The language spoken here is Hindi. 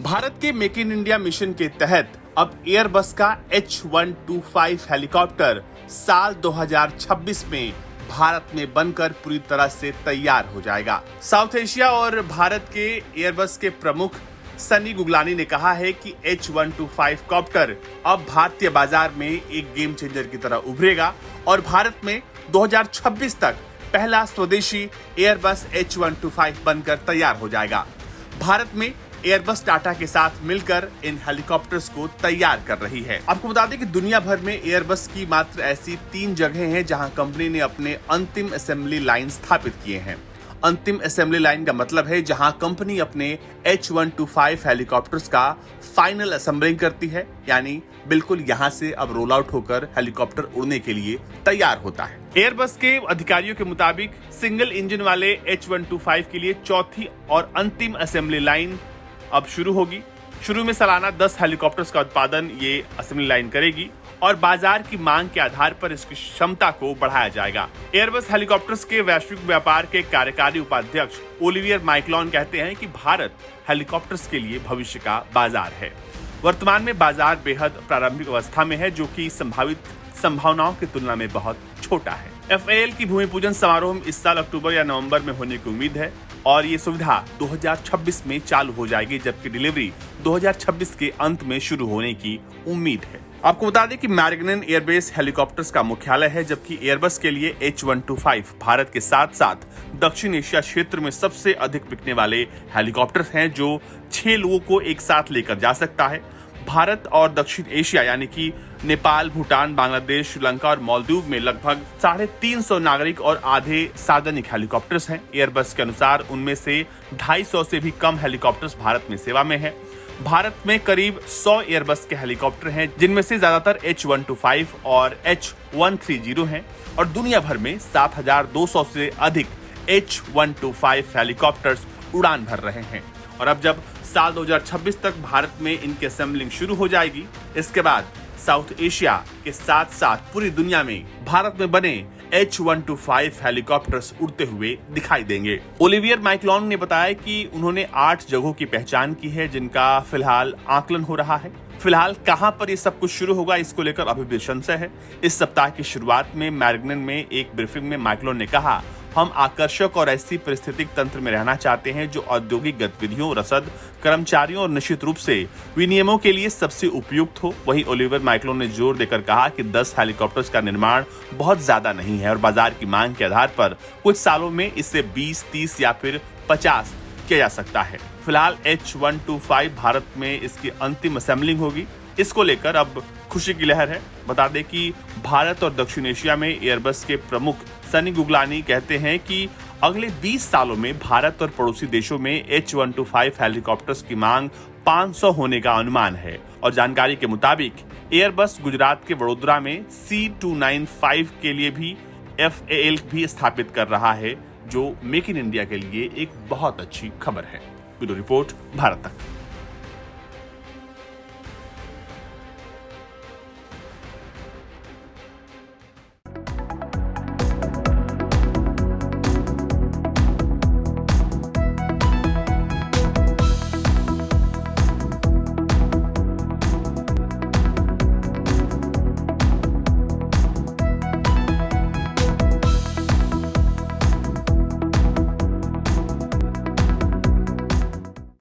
भारत के मेक इन इंडिया मिशन के तहत अब एयरबस का H125 हेलीकॉप्टर साल 2026 में भारत में बनकर पूरी तरह से तैयार हो जाएगा। साउथ एशिया और भारत के एयरबस के प्रमुख सनी गुगलानी ने कहा है कि H125 कॉप्टर अब भारतीय बाजार में एक गेम चेंजर की तरह उभरेगा और भारत में 2026 तक पहला स्वदेशी एयरबस H125 बनकर तैयार हो जाएगा। भारत में एयरबस टाटा के साथ मिलकर इन हेलीकॉप्टर्स को तैयार कर रही है। आपको बता दें कि दुनिया भर में एयरबस की मात्र ऐसी 3 जगहें हैं जहां कंपनी ने अपने अंतिम असेंबली लाइन स्थापित किए हैं। अंतिम असेंबली लाइन का मतलब है जहां कंपनी अपने H125 हेलीकॉप्टर्स का फाइनल असेंबलिंग करती है, यानी बिल्कुल यहां से अब रोल आउट होकर हेलीकॉप्टर उड़ने के लिए तैयार होता है। एयरबस के अधिकारियों के मुताबिक सिंगल इंजन वाले H125 के लिए चौथी और अंतिम असेंबली लाइन अब शुरू होगी। शुरू में सालाना 10 हेलीकॉप्टर्स का उत्पादन ये असेंबली लाइन करेगी और बाजार की मांग के आधार पर इसकी क्षमता को बढ़ाया जाएगा। एयरबस हेलीकॉप्टर्स के वैश्विक व्यापार के कार्यकारी उपाध्यक्ष ओलिवियर माइक्लॉन कहते हैं कि भारत हेलीकॉप्टर्स के लिए भविष्य का बाजार है। वर्तमान में बाजार बेहद प्रारंभिक अवस्था में है, जो कि संभावित संभावनाओं की तुलना में बहुत छोटा है। FAL की भूमि पूजन समारोह इस साल अक्टूबर या नवंबर में होने की उम्मीद है और ये सुविधा 2026 में चालू हो जाएगी, जबकि डिलीवरी 2026 के अंत में शुरू होने की उम्मीद है। आपको बता दें कि मैरिग्नन एयरबेस हेलीकॉप्टर्स का मुख्यालय है, जबकि एयरबस के लिए H125 भारत के साथ साथ दक्षिण एशिया क्षेत्र में सबसे अधिक बिकने वाले हेलीकॉप्टर्स हैं, जो 6 लोगों को एक साथ लेकर जा सकता है। भारत और दक्षिण एशिया यानी कि नेपाल, भूटान, बांग्लादेश, श्रीलंका और मालदीव में लगभग 350 नागरिक और आधे सार्वजनिक हेलीकॉप्टर्स हैं। एयरबस के अनुसार उनमें से 250 से भी कम हेलीकॉप्टर्स भारत में सेवा में हैं। भारत में करीब 100 एयरबस के हेलीकॉप्टर हैं, जिनमें से ज्यादातर H125 और H130 हैं और दुनिया भर में 7,200 से अधिक H125 हेलीकॉप्टर्स उड़ान भर रहे हैं। और अब जब साल 2026 तक भारत में इनकी असेंबलिंग शुरू हो जाएगी, इसके बाद साउथ एशिया के साथ साथ पूरी दुनिया में भारत में बने H125 हेलीकॉप्टर्स उड़ते हुए दिखाई देंगे। ओलिवियर माइक्लॉन ने बताया कि उन्होंने 8 जगहों की पहचान की है, जिनका फिलहाल आकलन हो रहा है। फिलहाल कहां पर ये सब कुछ शुरू होगा, इसको लेकर अभी भी संशय है। इस सप्ताह की शुरुआत में मैरिग्नन में एक ब्रीफिंग में माइक्लॉन ने कहा, हम आकर्षक और ऐसी परिस्थितिक तंत्र में रहना चाहते हैं जो औद्योगिक गतिविधियों, रसद, कर्मचारियों और निश्चित रूप से विनियमों के लिए सबसे उपयुक्त हो। वहीं ओलिवर माइक्लॉन ने जोर देकर कहा कि 10 हेलीकॉप्टर्स का निर्माण बहुत ज्यादा नहीं है और बाजार की मांग के आधार पर कुछ सालों में इसे 20, 30 या फिर 50 किया जा सकता है। फिलहाल H125 भारत में इसकी अंतिम असेंबलिंग होगी। इसको लेकर अब खुशी की लहर है। बता दें कि भारत और दक्षिण एशिया में एयरबस के प्रमुख सनी गुगलानी कहते हैं कि अगले 20 सालों में भारत और पड़ोसी देशों में H125 हेलीकॉप्टर्स की मांग 500 होने का अनुमान है। और जानकारी के मुताबिक एयरबस गुजरात के वडोदरा में C295 के लिए भी FAL भी स्थापित कर रहा है, जो मेक इन इंडिया के लिए एक बहुत अच्छी खबर है। ब्यूरो रिपोर्ट, भारत तक।